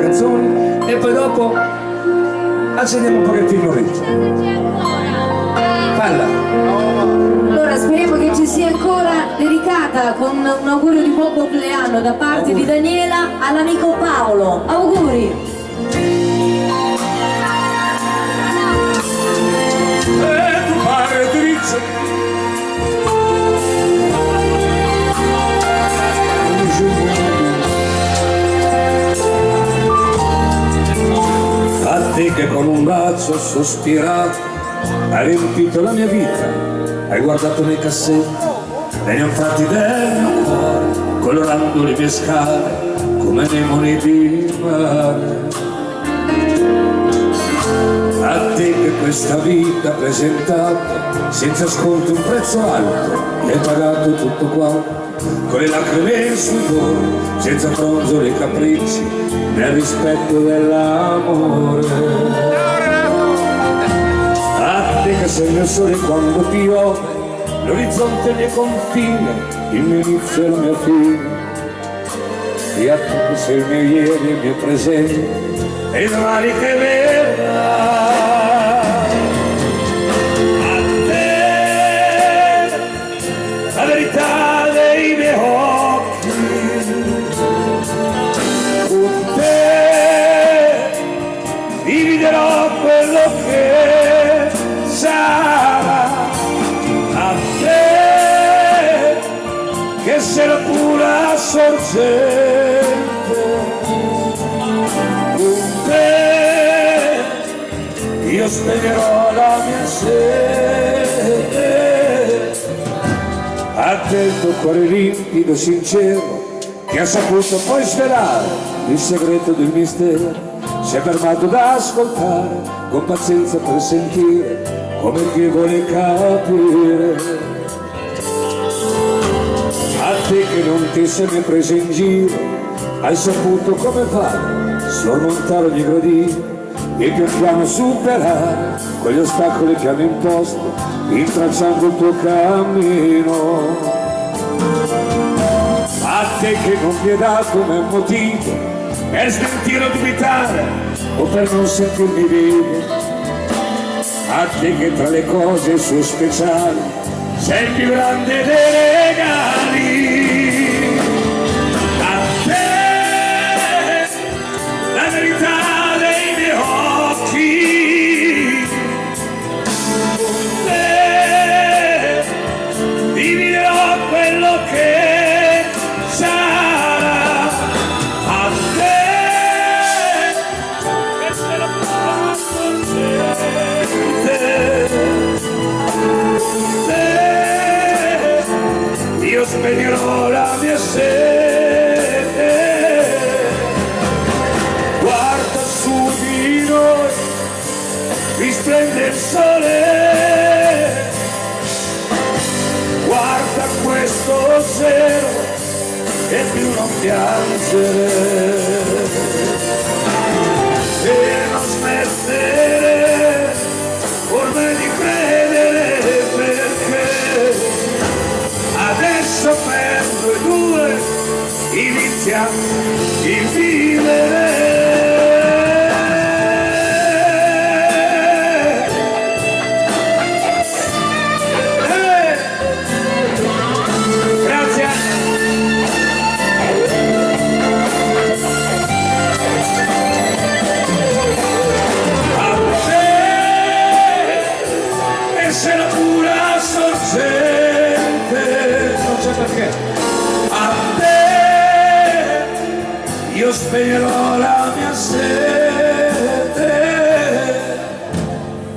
canzoni e poi dopo accendiamo un pochettino il ritmo. Falla. Allora speriamo che ci sia ancora, dedicata con un augurio di buon compleanno da parte di Daniela all'amico Paolo. Auguri! Tu pare drizzo a te che con un bacio sospirato hai riempito la mia vita, hai guardato nei cassetti e ne ho fatti del mio cuore, colorando le mie scale come nei moniti di mare. A te che questa vita presentata senza sconto un prezzo alto, e hai pagato tutto quanto con le lacrime e il sudore, senza fronzoli e capricci nel rispetto dell'amore. A te che sei il mio sole quando piove, l'orizzonte è il mio confine, il mio inizio e la mia fine. E a te che sei il mio ieri e il mio presente e il domani che verrà. A te la verità dei miei occhi, con te dividerò quello che sarà. A te che sei la pura sorgente, con te io spegnerò la mia sete. A te il tuo cuore limpido, sincero, che ha saputo poi svelare il segreto del mistero, si è fermato da ascoltare con pazienza per sentire come chi vuole capire. A te che non ti sei mai preso in giro, hai saputo come fare, sormontare ogni gradino e pian piano superare quegli ostacoli che hanno imposto, intralciando il tuo cammino. A te che non mi hai dato mai un motivo per smentire o dubitare o per non sentirmi vivo. A te che tra le cose sue speciali sei il più grande dei regali. A te la verità dei miei occhi, con te dividerò quello che sarà. A te che sei la pura sorgente, io spegnerò la mia sete. Guarda su di noi, risplende il sole, guarda questo cielo e più non piangere, e non smettere ormai di credere, perché adesso per noi due inizia il vivere. Grazie. A te che sei la pura sorgente, non c'è perché. A te io spegnerò la mia sete.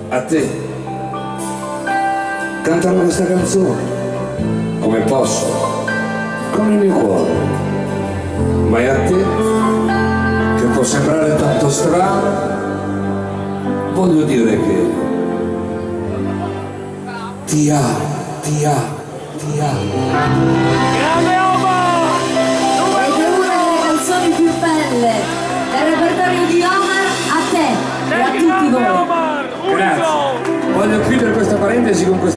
A te canterò questa canzone come posso, con il mio cuore, ma è a te che può sembrare tanto strano, voglio dire che ti amo, ti amo, ti amo. Ed è una delle canzoni più belle del repertorio di Omar, a te e a tutti voi. Grazie. Voglio chiudere questa parentesi con questo.